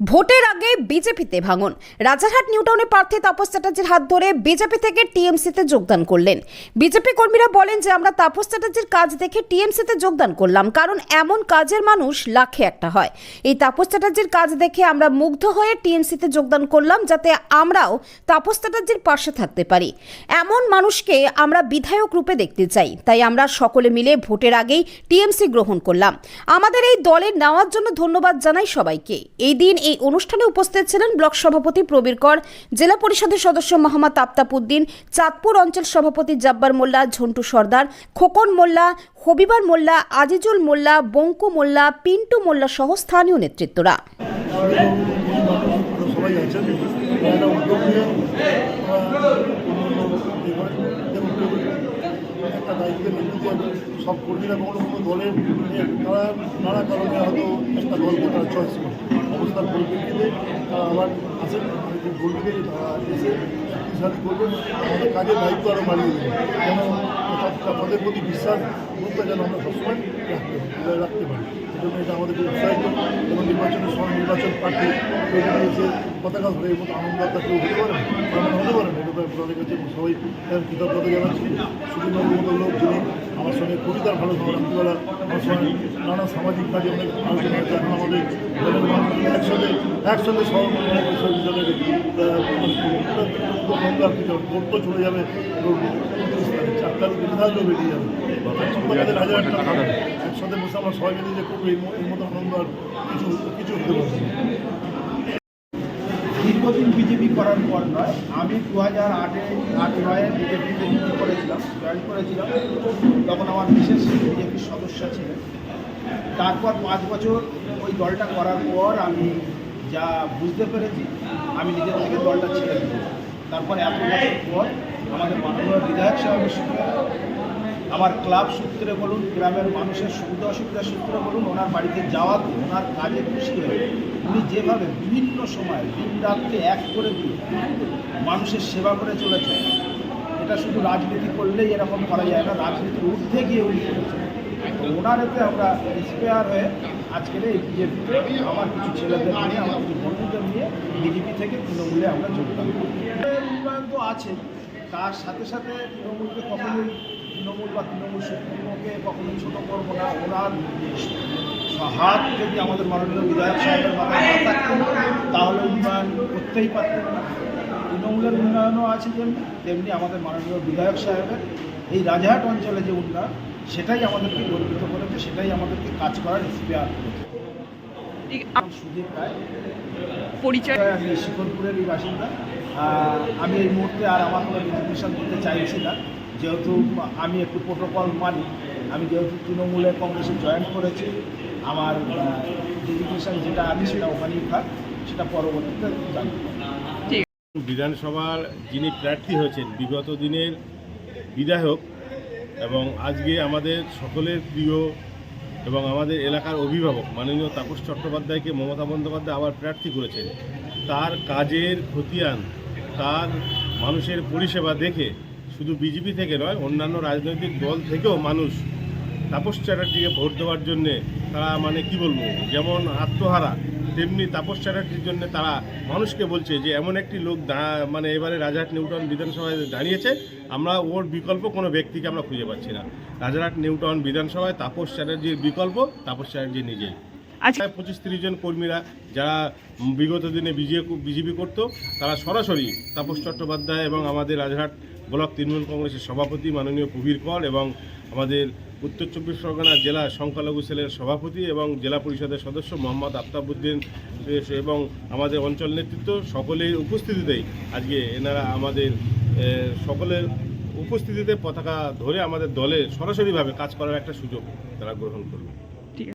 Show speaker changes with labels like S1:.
S1: ভোটের আগে বিজেপিতে ভাঙন। রাজারহাট নিউটাউনে প্রার্থী তাপস চ্যাটার্জির হাত ধরে বিজেপি থেকে টিএমসিতে যোগদান করলেন। বিজেপি কর্মীরা বলেন যে আমরা তাপস চ্যাটার্জির কাজ দেখে টিএমসিতে যোগদান করলাম, কারণ এমন কাজের মানুষ লাখে একটা হয়। এই তাপস চ্যাটার্জির কাজ দেখে আমরা মুগ্ধ হয়ে টিএমসিতে যোগদান করলাম, যাতে আমরাও তাপস চ্যাটার্জির পাশে থাকতে পারি। এমন মানুষকে আমরা বিধায়ক রূপে দেখতে চাই, তাই আমরা সকলে মিলে ভোটের আগেই টিএমসি গ্রহণ করলাম। আমাদের এই দলে নেওয়ার জন্য ধন্যবাদ জানাই সবাইকে। এই দিন এই অনুষ্ঠানে উপস্থিত ছিলেন ব্লক সভাপতি প্রবীর কর, জেলা পরিষদের সদস্য মোহাম্মদ আফতাবউদ্দিন, চাঁদপুর অঞ্চল সভাপতি জব্বার মোল্লা, ঝন্টু সর্দার, খোকন মোল্লা, হবিবার মোল্লা, আজিজুল মোল্লা, বঙ্কু মোল্লা, পিন্টু মোল্লা সহ স্থানীয় নেতৃত্বরা।
S2: একটা দায়িত্বের ভিত্তিতে সব কর্মীরা কোনো দলের তারা নানা কারণে হয়তো একটা দলকে তারা চয়েস করে অবস্থার পরিপ্রেক্ষিতে তারা আবার আসেন কর্মীদের এসে শক্তিশালী করবেন, আমাদের কাজের দায়িত্ব আরও বাড়িয়ে দেবেন, যেন তাদের প্রতি বিশ্বাস গ্রুপটা যেন আমরা সবসময় রাখতে পারি। সেজন্য এটা আমাদের খুব উৎসাহিত এবং নির্বাচনের সময় নির্বাচন প্রার্থী এসে পতাকা ধরে এর মতো আনন্দ কেউ হতে পারেন, আমরা হতে পারেন। এটা তাদের কাছে সবাই কৃতজ্ঞতা জানাচ্ছি। সুদীনবাবুর মতো লোক যিনি আমার সঙ্গে কবিতার ভালো সময় রাত্রিবেলা আমার সঙ্গে নানা সামাজিক কাজে অনেক আলোচনা হয়েছে। এখন আমাদের দলের মানুষ একসাথে সহযোগিতা ভোট চলে যাবে, 4 তারিখ বিধায়কও বেরিয়ে যাবে, আমাদের 1000 টাকা একসাথে বসে আমরা সবাই মিলে যে করবো এর মতো আনন্দ আর কিছু হতে পারছি।
S3: দীর্ঘদিন বিজেপি করার পর নয়, আমি 2008-9 বিজেপিতে জয়েন করেছিলাম। তখন আমার বিশেষ বিজেপির সদস্য ছিলেন। তারপর 5 বছর ওই দলটা করার পর আমি যা বুঝতে পেরেছি, আমি নিজের থেকে দলটা ছেড়ে দিই। তারপর এত বছর পর আমাদের মাননীয় বিধায়ক সাহেবের সঙ্গে আমার ক্লাব সূত্রে বলুন, গ্রামের মানুষের সুবিধা অসুবিধার সূত্রে বলুন, ওনার বাড়িতে যাওয়াতে ওনার কাজে খুশি হয়ে উনি যেভাবে বিভিন্ন সময় দিন রাত্রে এক করে দিয়ে মানুষের সেবা করে চলেছেন, এটা শুধু রাজনীতি করলেই এরকম করা যায় না, রাজনীতির ঊর্ধ্বে গিয়ে উনি করেছেন। তো ওনার এতে আমরা ইন্সপায়ার হয়ে আজকের এই বিজেপিতে আমার কিছু ছেলেদের নিয়ে, আমার কিছু বন্ধুদের নিয়ে বিজেপি থেকে তৃণমূলে আমরা যোগদান করি। উন্নয়ন তো আছে, তার সাথে সাথে তৃণমূলকে কখনোই তৃণমূল বা তৃণমূল সুপ্রিমোকে কখনোই ছোটো করবো না। ওনার হাত যদি আমাদের মাননীয় বিধায়ক সাহেবের মাথায় না থাকতেন তাহলে উন্নয়ন করতেই পারতেন না। তৃণমূলের উন্নয়নও আছে তেমনি আমাদের মাননীয় বিধায়ক সাহেবের এই রাজারহাট অঞ্চলে যে উন্নয়ন, সেটাই আমাদেরকে গর্বিত করেছে, সেটাই আমাদেরকে কাজ করার ইন্সপায়ার করেছে। সুদীপ রায়, পরিচয়, আমি শিকরপুরেরই বাসিন্দা। আমি এই মুহূর্তে আর আমার কোনো রেজিগনেশন দিতে চাইছি না, যেহেতু আমি একটু প্রোটোকল মানি। আমি যেহেতু তৃণমূলে কংগ্রেসে জয়েন করেছি, আমার রেজিগনেশন যেটা আছে সেটা ওখানেই থাক, সেটা পরবর্তীতে জানব।
S4: বিধানসভার যিনি প্রার্থী হয়েছেন, বিগত দিনের বিধায়ক এবং আজকে আমাদের সকলের প্রিয় এবং আমাদের এলাকার অভিভাবক মাননীয় তাপস চট্টোপাধ্যায়কে মমতা বন্দ্যোপাধ্যায় আবার প্রার্থী করেছেন, তার কাজের খতিয়ান, তার মানুষের পরিষেবা দেখে শুধু বিজেপি থেকে নয়, অন্যান্য রাজনৈতিক দল থেকেও মানুষ তাপস চ্যাটার্জিকে ভোট দেওয়ার জন্যে তারা কি বলবো, যেমন আত্মহারা, তেমনি তাপস চ্যাটার্জির জন্য তারা মানুষকে বলছে যে এমন একটি লোক এবারে রাজারহাট নিউটাউন বিধানসভায় দাঁড়িয়েছে, আমরা ওর বিকল্প কোনো ব্যক্তিকে আমরা খুঁজে পাচ্ছি না। রাজারহাট নিউটাউন বিধানসভায় তাপস চ্যাটার্জির বিকল্প তাপস চ্যাটার্জি নিজেই। আচ্ছা, 25-30 জন কর্মীরা যারা বিগত দিনে বিজেপি করতো, তারা সরাসরি তাপস চট্টোপাধ্যায় এবং আমাদের রাজারহাট ব্লক তৃণমূল কংগ্রেসের সভাপতি মাননীয় প্রবীর কর এবং আমাদের উত্তর 24 পরগনা জেলা সংখ্যালঘু সেলের সভাপতি এবং জেলা পরিষদের সদস্য মোহাম্মদ আফতাবউদ্দিন এবং আমাদের অঞ্চল নেতৃত্ব সকলের উপস্থিতিতেই আজকে এনারা আমাদের সকলের উপস্থিতিতে পতাকা ধরে আমাদের দলে সরাসরিভাবে কাজ করার একটা সুযোগ তারা গ্রহণ করবে।